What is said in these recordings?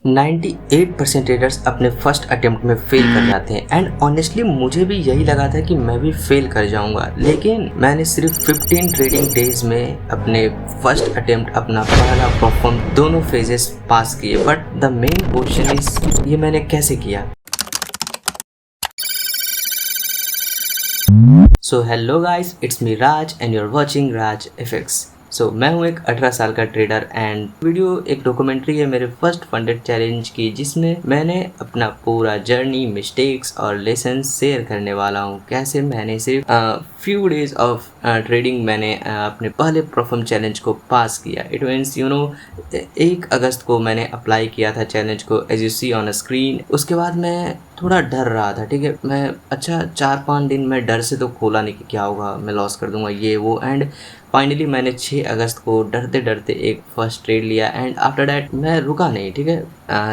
98% traders अपने first attempt में fail कर जाते हैं एंड ऑनेस्टली मुझे भी यही लगा था कि मैं भी फेल कर जाऊंगा, लेकिन मैंने सिर्फ 15 ट्रेडिंग डेज में अपने फर्स्ट अटेम्प्ट अपना पहला परफॉर्म दोनों फेजेस पास किए। But the main question is ये मैंने कैसे किया। So hello guys, it's me Raj and you are watching Raj FX. So मैं हूँ एक 18 साल का ट्रेडर एंड वीडियो एक डॉक्यूमेंट्री है मेरे फर्स्ट फंडेड चैलेंज की, जिसमें मैंने अपना पूरा जर्नी, मिस्टेक्स और लेसन शेयर करने वाला हूँ। कैसे मैंने सिर्फ फ्यू डेज ऑफ ट्रेडिंग मैंने अपने पहले परफॉर्म चैलेंज को पास किया। इट मीन्स 1 अगस्त को मैंने अप्लाई किया था चैलेंज को, as you see on a screen. उसके बाद मैं थोड़ा डर रहा था, ठीक है। मैं 4-5 दिन में डर से तो खोला नहीं कि क्या होगा, मैं लॉस कर दूंगा ये वो। एंड फाइनली मैंने 6 अगस्त को डरते डरते एक फर्स्ट ट्रेड लिया एंड आफ्टर डैट मैं रुका नहीं, ठीक है।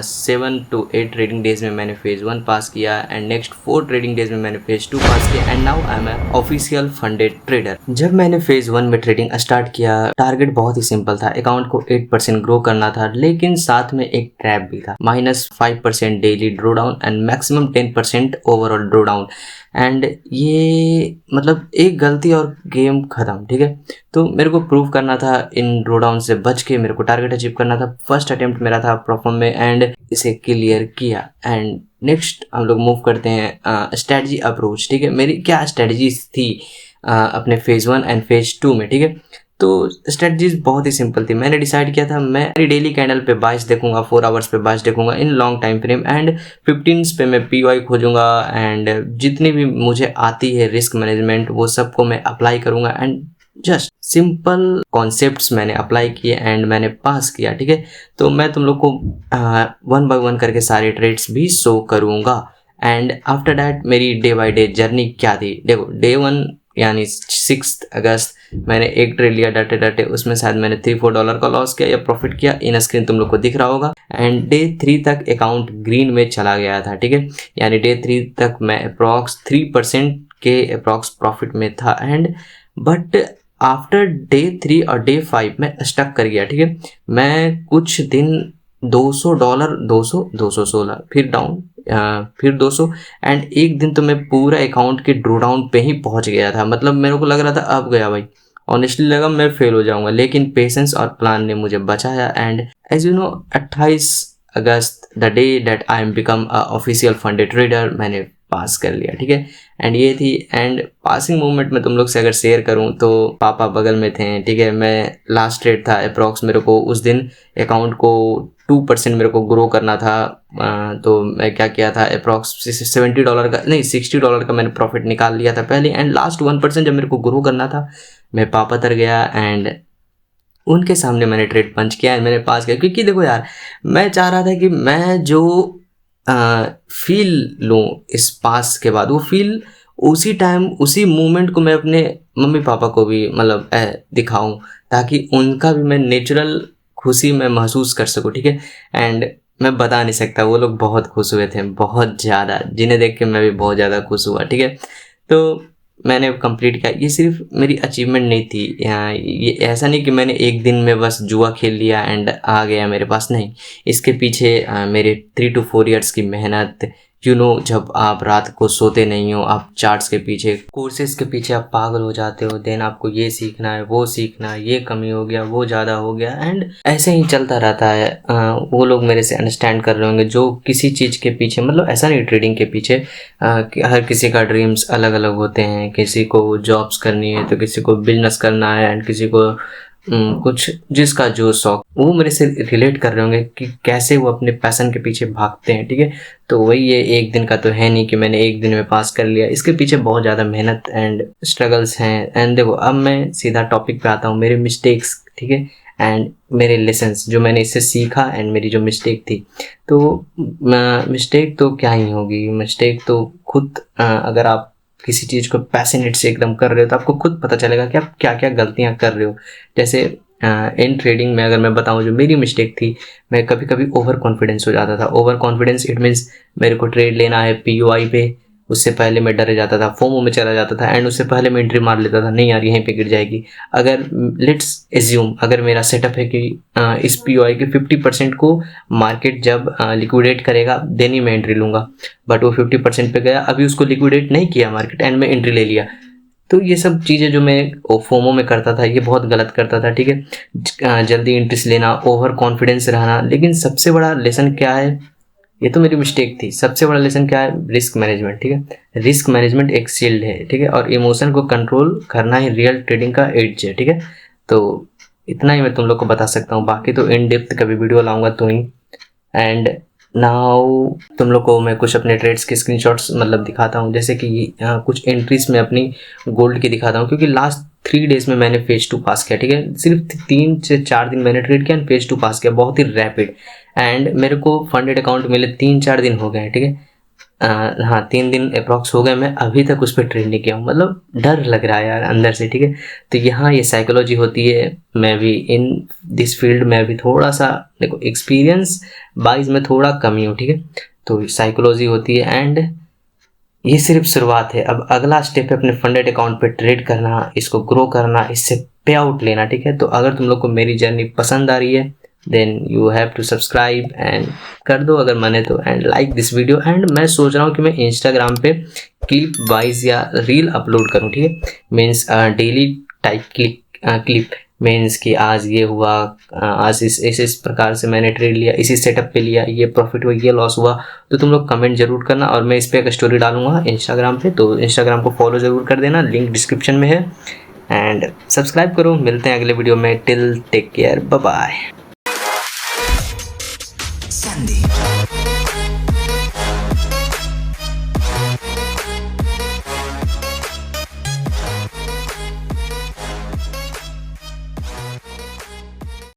7 to 8 ट्रेडिंग डेज में मैंने फेज 1 पास किया एंड नेक्स्ट 4 ट्रेडिंग डेज में मैंने फेज 2 पास किया and now I am an official funded trader. जब मैंने फेज 1 में ट्रेडिंग स्टार्ट किया, टारगेट बहुत ही सिंपल था, अकाउंट को 8% ग्रो करना था, लेकिन साथ में एक ट्रैप भी था, -5% daily draw down and maximum 10% overall draw down. And ये मतलब एक गलती और गेम खत्म, ठीक है। तो मेरे को प्रूव करना था इन ड्रो डाउन से बच के, मेरे को टारगेट अचीव करना था। फर्स्ट अटेम्प्ट मेरा था परफॉर्म में एंड इसे क्लियर किया। एंड नेक्स्ट हम लोग मूव करते हैं स्ट्रेटजी अप्रोच, ठीक है। मेरी क्या स्ट्रेटजीज थी अपने फेज 1 एंड फेज 2 में, ठीक है। तो स्ट्रेटजीज बहुत ही सिंपल थी। मैंने डिसाइड किया था मैं डेली कैंडल पे बाइस देखूंगा, 4 आवर्स पे बाइस देखूंगा in long time frame and 15 पे मैं पीवाई खोजूंगा एंड जितनी भी मुझे आती है रिस्क मैनेजमेंट वो सबको मैं अप्लाई करूंगा एंड जस्ट सिंपल कॉन्सेप्ट्स मैंने अप्लाई किए एंड मैंने पास किया, ठीक है। तो मैं तुम लोग को 1 बाय 1 करके सारे ट्रेड्स भी शो करूंगा एंड आफ्टर दैट मेरी डे बाय डे जर्नी क्या थी। देखो, डे 1 यानी 6 अगस्त मैंने एक ट्रेड लिया डटे डटे, उसमें शायद मैंने $3-4 का लॉस किया या प्रॉफिट किया, इन स्क्रीन तुम लोग को दिख रहा होगा। एंड डे 3 तक अकाउंट ग्रीन में चला गया था, ठीक है। यानी डे 3 तक मैं अप्रॉक्स 3% के अप्रॉक्स प्रॉफिट में था एंड बट आफ्टर डे 3 और डे 5 में स्टक कर गया, ठीक है। मैं कुछ दिन $200, 200, 216, फिर डाउन, फिर 200 एंड एक दिन तो मैं पूरा अकाउंट के ड्रो डाउन पे ही पहुंच गया था। मतलब मेरे को लग रहा था अब गया भाई, ऑनेस्टली लगा मैं फेल हो जाऊंगा, लेकिन पेशेंस और प्लान ने मुझे बचाया and as you know 28 August the day that I am become a official funded trader, मैंने पास कर लिया, ठीक है। एंड ये थी एंड पासिंग मूवमेंट में तुम लोग से अगर शेयर करूं तो पापा बगल में थे, ठीक है। मैं लास्ट ट्रेड था अप्रॉक्स, मेरे को उस दिन अकाउंट को 2% मेरे को ग्रो करना था। तो मैं क्या किया था, अप्रॉक्स $70 का नहीं $60 का मैंने प्रॉफिट निकाल लिया था पहले एंड लास्ट 1% जब मेरे को ग्रो करना था मैं पापा तर गया एंड उनके सामने मैंने ट्रेड पंच किया एंड मैंने पास किया। क्योंकि देखो यार, मैं चाह रहा था कि मैं जो फील लूँ इस पास के बाद, वो फील उसी टाइम उसी मोमेंट को मैं अपने मम्मी पापा को भी मतलब दिखाऊं, ताकि उनका भी मैं नेचुरल खुशी मैं महसूस कर सकूं, ठीक है। एंड मैं बता नहीं सकता, वो लोग बहुत खुश हुए थे, बहुत ज़्यादा, जिन्हें देख के मैं भी बहुत ज़्यादा खुश हुआ, ठीक है। तो मैंने कंप्लीट किया। ये सिर्फ मेरी अचीवमेंट नहीं थी, ये ऐसा नहीं कि मैंने एक दिन में बस जुआ खेल लिया एंड आ गया मेरे पास, नहीं। इसके पीछे मेरे 3 to 4 years की मेहनत, जब आप रात को सोते नहीं हो, आप चार्ट्स के पीछे, कोर्सेज के पीछे आप पागल हो जाते हो, देन आपको ये सीखना है, वो सीखना है, ये कमी हो गया, वो ज़्यादा हो गया एंड ऐसे ही चलता रहता है। वो लोग मेरे से अंडरस्टैंड कर रहे होंगे जो किसी चीज़ के पीछे, मतलब ऐसा नहीं ट्रेडिंग के पीछे, हर किसी का ड्रीम्स अलग अलग होते हैं। किसी को जॉब्स करनी है तो किसी को बिजनेस करना है एंड किसी को कुछ जिसका जो शौक, वो मेरे से रिलेट कर रहे होंगे कि कैसे वो अपने पैशन के पीछे भागते हैं, ठीक है। तो वही, ये एक दिन का तो है नहीं कि मैंने एक दिन में पास कर लिया, इसके पीछे बहुत ज़्यादा मेहनत एंड स्ट्रगल्स हैं। एंड देखो, अब मैं सीधा टॉपिक पे आता हूँ, मेरे मिस्टेक्स, ठीक है, एंड मेरे लेसन्स जो मैंने इससे सीखा एंड मेरी जो मिस्टेक थी। तो मिस्टेक तो क्या ही होगी, मिस्टेक तो खुद अगर आप किसी चीज़ को पैशनेट से एकदम कर रहे हो तो आपको खुद पता चलेगा कि आप क्या क्या गलतियां कर रहे हो। जैसे इन ट्रेडिंग में अगर मैं बताऊं, जो मेरी मिस्टेक थी, मैं कभी कभी ओवर कॉन्फिडेंस हो जाता था। ओवर कॉन्फिडेंस इट मीन्स मेरे को ट्रेड लेना है पीओआई पे उससे पहले मैं डर जाता था, फोमो में चला जाता था एंड उससे पहले मैं एंट्री मार लेता था, नहीं यार यहीं पे गिर जाएगी। अगर लेट्स एज्यूम अगर मेरा सेटअप है कि इस पीओआई के 50% को मार्केट जब लिक्विडेट करेगा देन ही मैं एंट्री लूँगा, बट वो 50% पे गया, अभी उसको लिक्विडेट नहीं किया मार्केट एंड मैं एंट्री ले लिया। तो ये सब चीज़ें जो मैं फोमो में करता था ये बहुत गलत करता था, ठीक है। जल्दी इंटरेस्ट लेना, ओवर कॉन्फिडेंस रहना। लेकिन सबसे बड़ा लेसन क्या है, ये तो मेरी मिस्टेक थी, सबसे बड़ा लेसन क्या है, रिस्क मैनेजमेंट, ठीक है। रिस्क मैनेजमेंट एक शील्ड है, ठीक है, और इमोशन को कंट्रोल करना ही रियल ट्रेडिंग का एज है, ठीक है। तो इतना ही मैं तुम लोग को बता सकता हूँ, बाकी तो इन डेप्थ कभी वीडियो लाऊंगा तो ही। एंड नाउ तुम लोग को मैं कुछ अपने ट्रेड्स के स्क्रीनशॉट्स मतलब दिखाता हूँ, जैसे कि कुछ एंट्रीज में अपनी गोल्ड की दिखाता हूँ, क्योंकि लास्ट 3 डेज में मैंने फेज 2 पास किया, ठीक है। सिर्फ 3 से 4 दिन मैंने ट्रेड किया एंड फेज 2 पास किया, बहुत ही रैपिड। एंड मेरे को फंडेड अकाउंट मिले 3-4 दिन हो गए हैं, ठीक है। हाँ 3 दिन अप्रॉक्स हो गए, मैं अभी तक उस पर ट्रेड नहीं किया हूँ, मतलब डर लग रहा है यार अंदर से, ठीक है। तो यहाँ ये साइकोलॉजी होती है, मैं भी इन दिस फील्ड में अभी थोड़ा सा देखो एक्सपीरियंस वाइज में थोड़ा कमी हूँ, ठीक है। तो साइकोलॉजी होती है एंड ये सिर्फ शुरुआत है। अब अगला स्टेप है अपने फंडेड अकाउंट पे ट्रेड करना, इसको ग्रो करना, इससे पे आउट लेना, ठीक है। तो अगर तुम लोग को मेरी जर्नी पसंद आ रही है then you have to subscribe and कर दो अगर माने तो, and like this video. And मैं सोच रहा हूँ कि मैं इंस्टाग्राम पे क्लिप वाइज या रील अपलोड करूँ, ठीक है। Means daily type clip means कि आज ये हुआ, आज इस प्रकार से मैंने ट्रेड लिया, इसी सेटअप पे लिया, ये प्रॉफिट हुआ, ये लॉस हुआ। तो तुम लोग कमेंट जरूर करना, और मैं इस पर एक स्टोरी डालूंगा इंस्टाग्राम पे, तो इंस्टाग्राम को फॉलो जरूर कर देना, लिंक डिस्क्रिप्शन में है। एंड सब्सक्राइब करो, मिलते हैं अगले वीडियो में। Till take care, bye bye. Sandy.